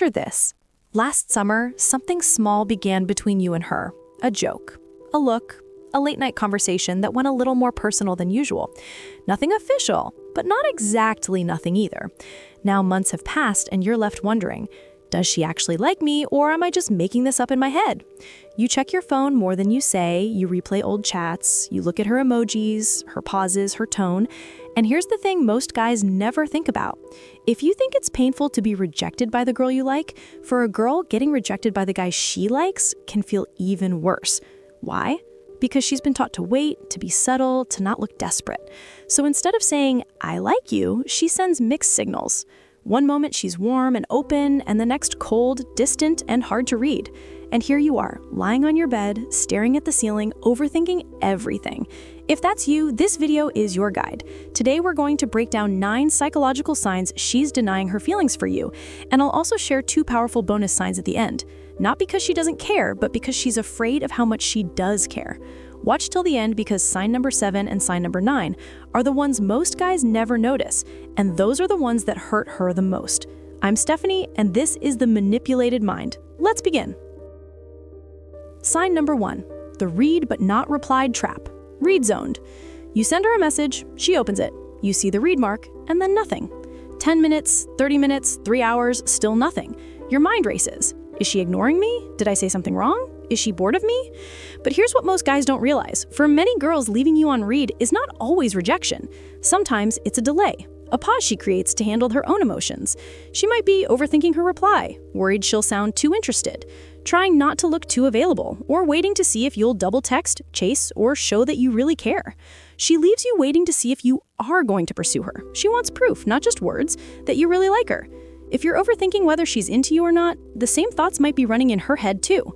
Picture this. Last summer, something small began between you and her. A joke, a look, a late-night conversation that went a little more personal than usual. Nothing official, but not exactly nothing either. Now months have passed and you're left wondering, does she actually like me, or am I just making this up in my head? You check your phone more than you say, you replay old chats, you look at her emojis, her pauses, her tone. And here's the thing most guys never think about. If you think it's painful to be rejected by the girl you like, for a girl, getting rejected by the guy she likes can feel even worse. Why? Because she's been taught to wait, to be subtle, to not look desperate. So instead of saying, I like you, she sends mixed signals. One moment she's warm and open, and the next cold, distant, and hard to read. And here you are, lying on your bed, staring at the ceiling, overthinking everything. If that's you, this video is your guide. Today we're going to break down 9 psychological signs she's denying her feelings for you. And I'll also share 2 powerful bonus signs at the end. Not because she doesn't care, but because she's afraid of how much she does care. Watch till the end because sign number 7 and sign number 9 are the ones most guys never notice, and those are the ones that hurt her the most. I'm Stephanie, and this is The Manipulated Mind. Let's begin. Sign number 1, the read but not replied trap. Read zoned. You send her a message, she opens it. You see the read mark, and then nothing. 10 minutes, 30 minutes, 3 hours, still nothing. Your mind races. Is she ignoring me? Did I say something wrong? Is she bored of me? But here's what most guys don't realize. For many girls, leaving you on read is not always rejection. Sometimes it's a delay, a pause she creates to handle her own emotions. She might be overthinking her reply, worried she'll sound too interested, trying not to look too available, or waiting to see if you'll double text, chase, or show that you really care. She leaves you waiting to see if you are going to pursue her. She wants proof, not just words, that you really like her. If you're overthinking whether she's into you or not, the same thoughts might be running in her head too.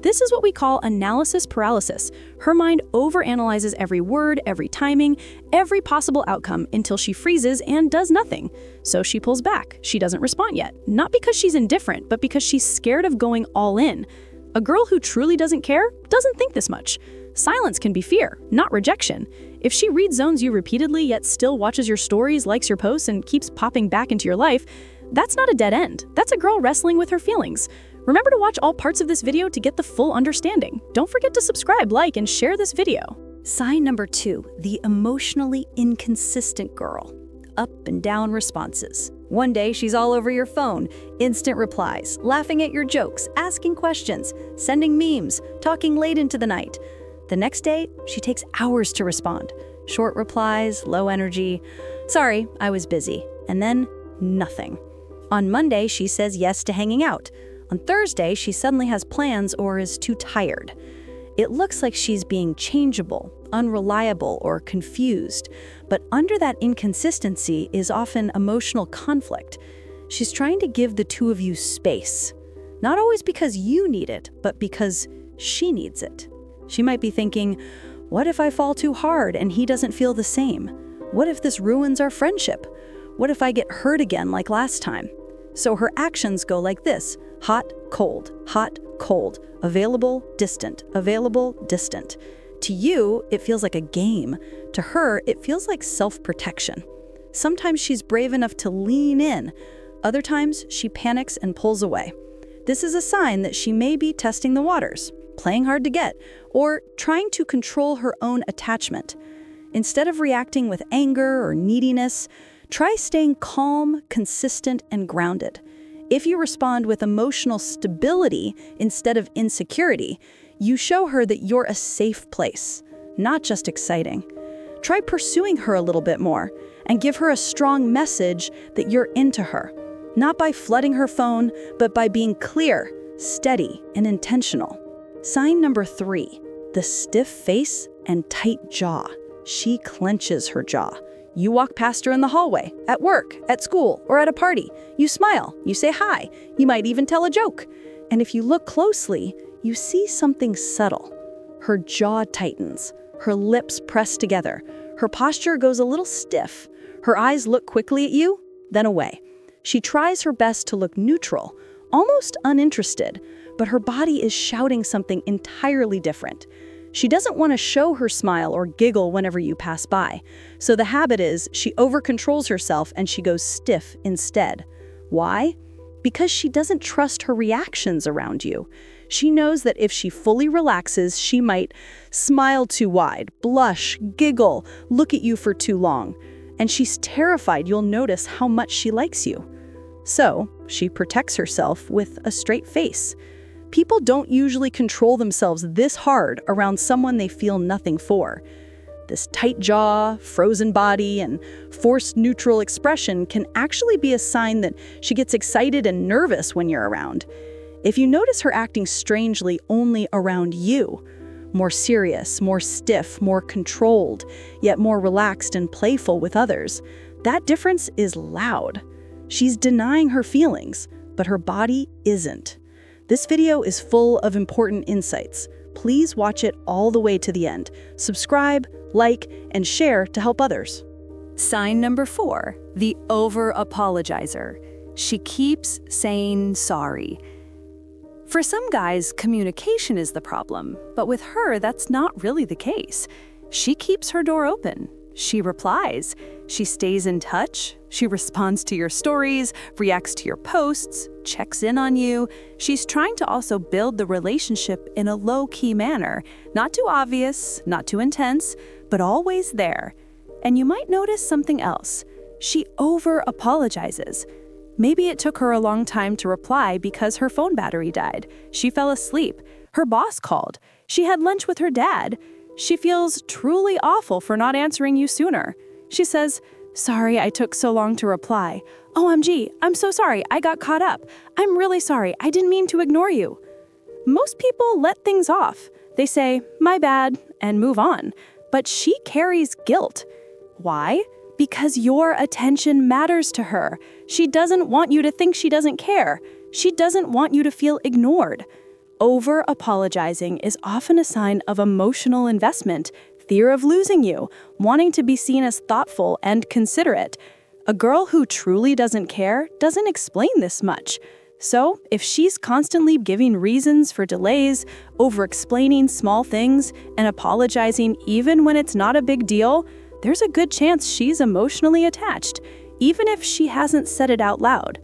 This is what we call analysis paralysis. Her mind overanalyzes every word, every timing, every possible outcome until she freezes and does nothing. So she pulls back. She doesn't respond yet. Not because she's indifferent, but because she's scared of going all in. A girl who truly doesn't care doesn't think this much. Silence can be fear, not rejection. If she read zones you repeatedly yet still watches your stories, likes your posts, and keeps popping back into your life, that's not a dead end. That's a girl wrestling with her feelings. Remember to watch all parts of this video to get the full understanding. Don't forget to subscribe, like, and share this video. Sign number 2, the emotionally inconsistent girl. Up and down responses. One day she's all over your phone, instant replies, laughing at your jokes, asking questions, sending memes, talking late into the night. The next day, she takes hours to respond. Short replies, low energy. Sorry, I was busy. And then nothing. On Monday, she says yes to hanging out. On Thursday, she suddenly has plans or is too tired. It looks like she's being changeable, unreliable, or confused. But under that inconsistency is often emotional conflict. She's trying to give the two of you space. Not always because you need it, but because she needs it. She might be thinking, what if I fall too hard and he doesn't feel the same? What if this ruins our friendship? What if I get hurt again like last time? So her actions go like this: hot, cold, available, distant, available, distant. To you, it feels like a game. To her, it feels like self-protection. Sometimes she's brave enough to lean in. Other times, she panics and pulls away. This is a sign that she may be testing the waters, playing hard to get, or trying to control her own attachment. Instead of reacting with anger or neediness, try staying calm, consistent, and grounded. If you respond with emotional stability instead of insecurity, you show her that you're a safe place, not just exciting. Try pursuing her a little bit more and give her a strong message that you're into her, not by flooding her phone, but by being clear, steady, and intentional. Sign number 3, the stiff face and tight jaw. She clenches her jaw. You walk past her in the hallway, at work, at school, or at a party. You smile, you say hi, you might even tell a joke. And if you look closely, you see something subtle. Her jaw tightens, her lips press together, her posture goes a little stiff, her eyes look quickly at you, then away. She tries her best to look neutral, almost uninterested, but her body is shouting something entirely different. She doesn't want to show her smile or giggle whenever you pass by. So the habit is she over-controls herself and she goes stiff instead. Why? Because she doesn't trust her reactions around you. She knows that if she fully relaxes, she might smile too wide, blush, giggle, look at you for too long. And she's terrified you'll notice how much she likes you. So, she protects herself with a straight face. People don't usually control themselves this hard around someone they feel nothing for. This tight jaw, frozen body, and forced neutral expression can actually be a sign that she gets excited and nervous when you're around. If you notice her acting strangely only around you, more serious, more stiff, more controlled, yet more relaxed and playful with others, that difference is loud. She's denying her feelings, but her body isn't. This video is full of important insights. Please watch it all the way to the end. Subscribe, like, and share to help others. Sign number 4, the over-apologizer. She keeps saying sorry. For some guys, communication is the problem, but with her, that's not really the case. She keeps her door open. She replies. She stays in touch. She responds to your stories, reacts to your posts, checks in on you. She's trying to also build the relationship in a low-key manner, not too obvious, not too intense, but always there. And you might notice something else. She over-apologizes. Maybe it took her a long time to reply because her phone battery died. She fell asleep. Her boss called. She had lunch with her dad. She feels truly awful for not answering you sooner. She says, "Sorry, I took so long to reply. OMG, I'm so sorry, I got caught up. I'm really sorry, I didn't mean to ignore you." Most people let things off. They say, "My bad," and move on. But she carries guilt. Why? Because your attention matters to her. She doesn't want you to think she doesn't care. She doesn't want you to feel ignored. Over-apologizing is often a sign of emotional investment, fear of losing you, wanting to be seen as thoughtful and considerate. A girl who truly doesn't care doesn't explain this much. So, if she's constantly giving reasons for delays, over-explaining small things, and apologizing even when it's not a big deal, there's a good chance she's emotionally attached, even if she hasn't said it out loud.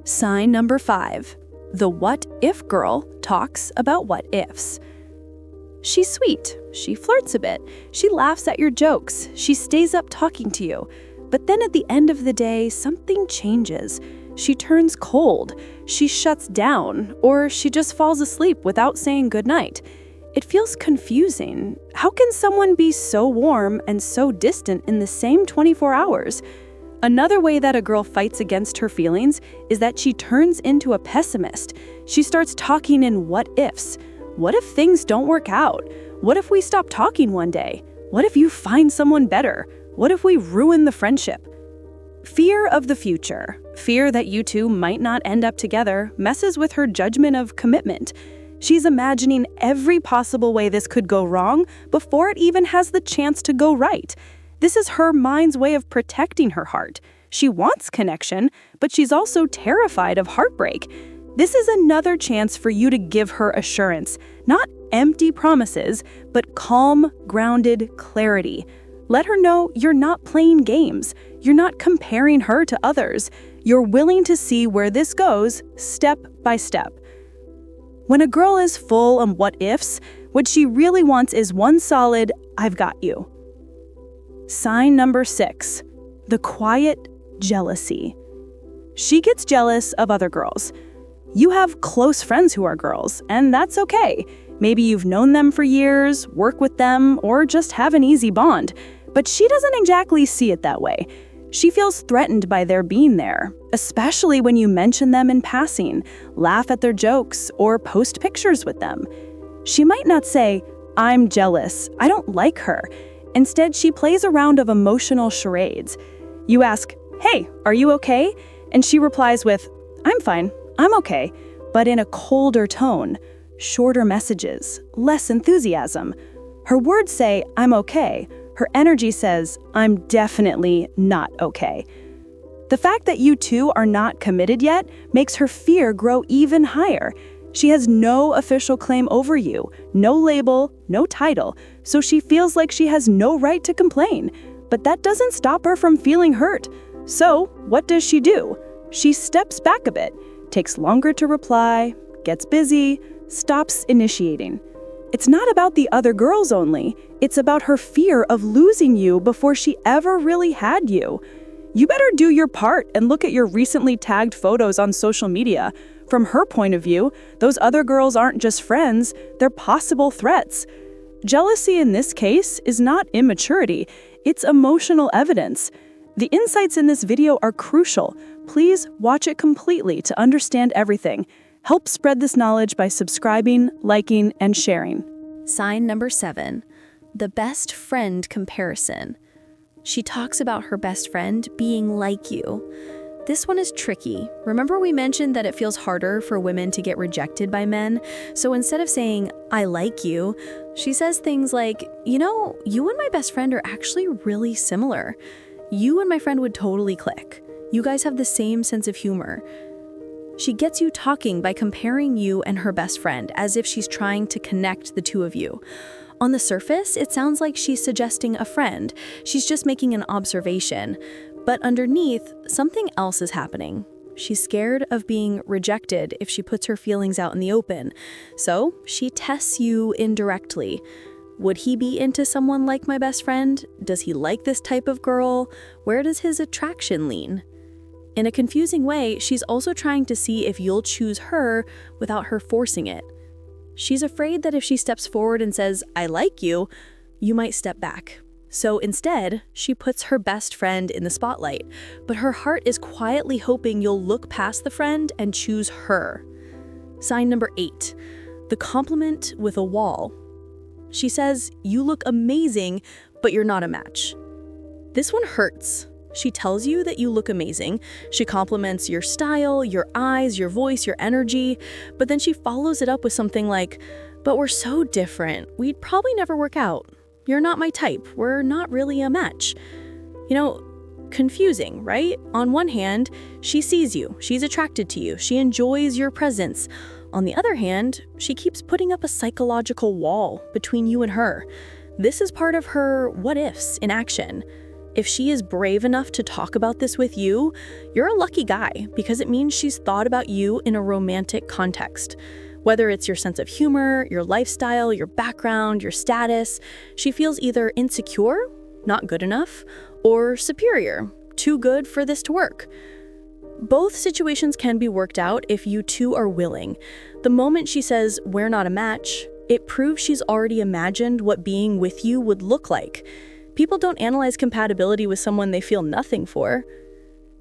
Sign number 5. The what-if girl talks about what-ifs. She's sweet. She flirts a bit. She laughs at your jokes. She stays up talking to you. But then at the end of the day, something changes. She turns cold. She shuts down. Or she just falls asleep without saying goodnight. It feels confusing. How can someone be so warm and so distant in the same 24 hours? Another way that a girl fights against her feelings is that she turns into a pessimist. She starts talking in what-ifs. What if things don't work out? What if we stop talking one day? What if you find someone better? What if we ruin the friendship? Fear of the future, fear that you two might not end up together, messes with her judgment of commitment. She's imagining every possible way this could go wrong before it even has the chance to go right. This is her mind's way of protecting her heart. She wants connection, but she's also terrified of heartbreak. This is another chance for you to give her assurance, not empty promises, but calm, grounded clarity. Let her know you're not playing games. You're not comparing her to others. You're willing to see where this goes, step by step. When a girl is full on what-ifs, what she really wants is one solid, "I've got you." Sign number 6, the quiet jealousy. She gets jealous of other girls. You have close friends who are girls, and that's okay. Maybe you've known them for years, work with them, or just have an easy bond. But she doesn't exactly see it that way. She feels threatened by their being there, especially when you mention them in passing, laugh at their jokes, or post pictures with them. She might not say, "I'm jealous, I don't like her." Instead, she plays a round of emotional charades. You ask, "Hey, are you okay?" And she replies with, "I'm fine, I'm okay," but in a colder tone, shorter messages, less enthusiasm. Her words say, "I'm okay." Her energy says, "I'm definitely not okay." The fact that you two are not committed yet makes her fear grow even higher. She has no official claim over you, no label, no title, so she feels like she has no right to complain. But that doesn't stop her from feeling hurt. So, what does she do? She steps back a bit, takes longer to reply, gets busy, stops initiating. It's not about the other girls only. It's about her fear of losing you before she ever really had you. You better do your part and look at your recently tagged photos on social media. From her point of view, those other girls aren't just friends, they're possible threats. Jealousy in this case is not immaturity, it's emotional evidence. The insights in this video are crucial. Please watch it completely to understand everything. Help spread this knowledge by subscribing, liking, and sharing. Sign number 7, the best friend comparison. She talks about her best friend being like you. This one is tricky. Remember we mentioned that it feels harder for women to get rejected by men? So instead of saying, I like you, she says things like, you know, you and my best friend are actually really similar. You and my friend would totally click. You guys have the same sense of humor. She gets you talking by comparing you and her best friend as if she's trying to connect the two of you. On the surface, it sounds like she's suggesting a friend. She's just making an observation. But underneath, something else is happening. She's scared of being rejected if she puts her feelings out in the open. So she tests you indirectly. Would he be into someone like my best friend? Does he like this type of girl? Where does his attraction lean? In a confusing way, she's also trying to see if you'll choose her without her forcing it. She's afraid that if she steps forward and says, I like you, you might step back. So instead, she puts her best friend in the spotlight, but her heart is quietly hoping you'll look past the friend and choose her. Sign number 8, the compliment with a wall. She says, you look amazing, but you're not a match. This one hurts. She tells you that you look amazing. She compliments your style, your eyes, your voice, your energy, but then she follows it up with something like, but we're so different. We'd probably never work out. You're not my type. We're not really a match. You know, confusing, right? On one hand, she sees you. She's attracted to you. She enjoys your presence. On the other hand, she keeps putting up a psychological wall between you and her. This is part of her what ifs in action. If she is brave enough to talk about this with you, you're a lucky guy because it means she's thought about you in a romantic context. Whether it's your sense of humor, your lifestyle, your background, your status, she feels either insecure, not good enough, or superior, too good for this to work. Both situations can be worked out if you two are willing. The moment she says, we're not a match, it proves she's already imagined what being with you would look like. People don't analyze compatibility with someone they feel nothing for.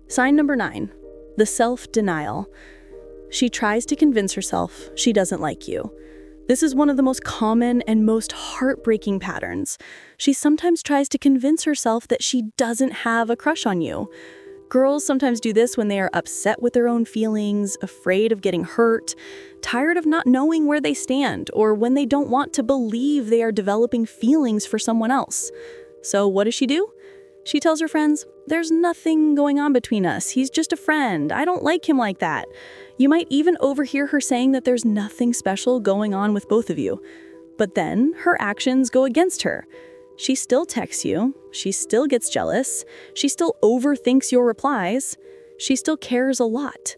Sign number 9, the self-denial. She tries to convince herself she doesn't like you. This is one of the most common and most heartbreaking patterns. She sometimes tries to convince herself that she doesn't have a crush on you. Girls sometimes do this when they are upset with their own feelings, afraid of getting hurt, tired of not knowing where they stand, or when they don't want to believe they are developing feelings for someone else. So what does she do? She tells her friends, there's nothing going on between us. He's just a friend. I don't like him like that. You might even overhear her saying that there's nothing special going on with both of you. But then her actions go against her. She still texts you. She still gets jealous. She still overthinks your replies. She still cares a lot.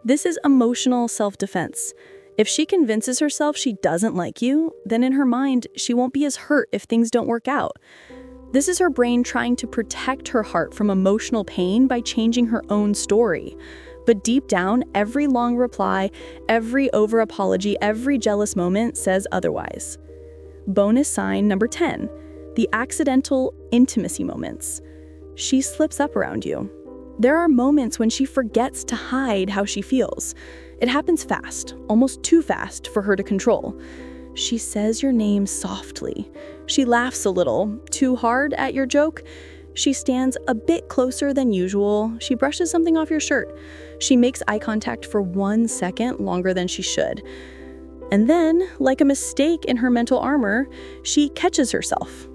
This is emotional self-defense. If she convinces herself she doesn't like you, then in her mind, she won't be as hurt if things don't work out. This is her brain trying to protect her heart from emotional pain by changing her own story. But deep down, every long reply, every over-apology, every jealous moment says otherwise. Bonus sign number 10, the accidental intimacy moments. She slips up around you. There are moments when she forgets to hide how she feels. It happens fast, almost too fast for her to control. She says your name softly. She laughs a little, too hard at your joke. She stands a bit closer than usual. She brushes something off your shirt. She makes eye contact for 1 second longer than she should. And then, like a mistake in her mental armor, she catches herself.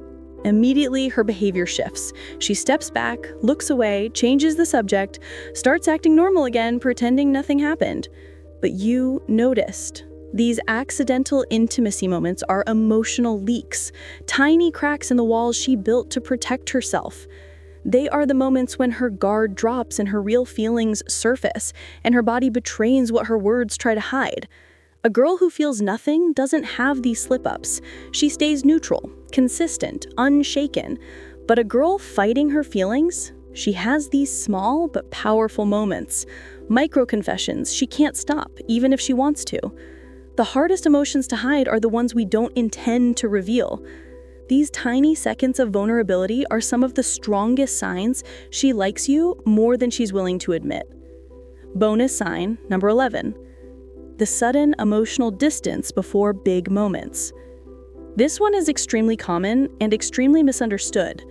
Immediately, her behavior shifts. She steps back, looks away, changes the subject, starts acting normal again, pretending nothing happened. But you noticed. These accidental intimacy moments are emotional leaks, tiny cracks in the walls she built to protect herself. They are the moments when her guard drops and her real feelings surface, and her body betrays what her words try to hide. A girl who feels nothing doesn't have these slip-ups. She stays neutral, consistent, unshaken. But a girl fighting her feelings, she has these small but powerful moments. Micro-confessions she can't stop, even if she wants to. The hardest emotions to hide are the ones we don't intend to reveal. These tiny seconds of vulnerability are some of the strongest signs she likes you more than she's willing to admit. Bonus sign number 11. The sudden emotional distance before big moments. This one is extremely common and extremely misunderstood.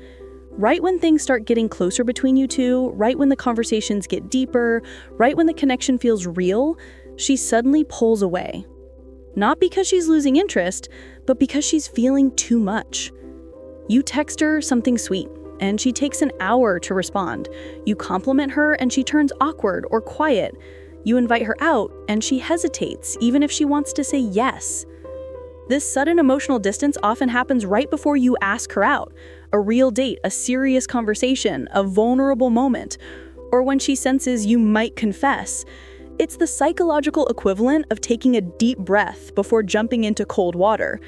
Right when things start getting closer between you two, right when the conversations get deeper, right when the connection feels real, she suddenly pulls away. Not because she's losing interest, but because she's feeling too much. You text her something sweet, and she takes an hour to respond. You compliment her, and she turns awkward or quiet. You invite her out, and she hesitates, even if she wants to say yes. This sudden emotional distance often happens right before you ask her out. A real date, a serious conversation, a vulnerable moment, or when she senses you might confess. It's the psychological equivalent of taking a deep breath before jumping into cold water.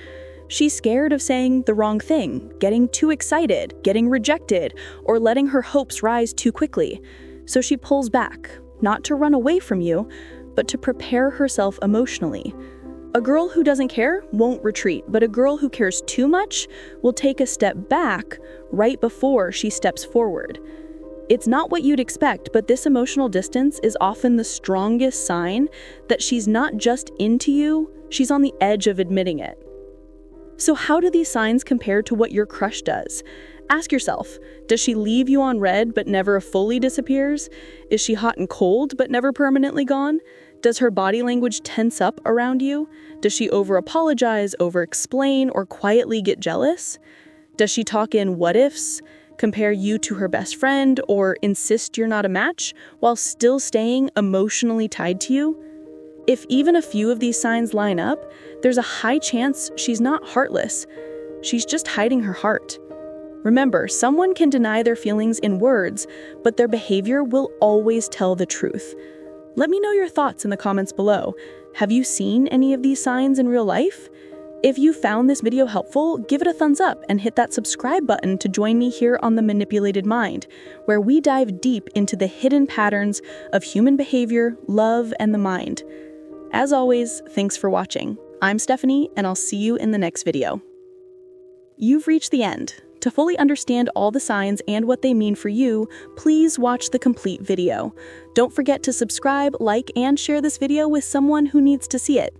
She's scared of saying the wrong thing, getting too excited, getting rejected, or letting her hopes rise too quickly. So she pulls back, not to run away from you, but to prepare herself emotionally. A girl who doesn't care won't retreat, but a girl who cares too much will take a step back right before she steps forward. It's not what you'd expect, but this emotional distance is often the strongest sign that she's not just into you, she's on the edge of admitting it. So how do these signs compare to what your crush does? Ask yourself, does she leave you on red but never fully disappears? Is she hot and cold but never permanently gone? Does her body language tense up around you? Does she over-apologize, over-explain, or quietly get jealous? Does she talk in what-ifs, compare you to her best friend, or insist you're not a match, while still staying emotionally tied to you? If even a few of these signs line up, there's a high chance she's not heartless. She's just hiding her heart. Remember, someone can deny their feelings in words, but their behavior will always tell the truth. Let me know your thoughts in the comments below. Have you seen any of these signs in real life? If you found this video helpful, give it a thumbs up and hit that subscribe button to join me here on The Manipulated Mind, where we dive deep into the hidden patterns of human behavior, love, and the mind. As always, thanks for watching. I'm Stephanie, and I'll see you in the next video. You've reached the end. To fully understand all the signs and what they mean for you, please watch the complete video. Don't forget to subscribe, like, and share this video with someone who needs to see it.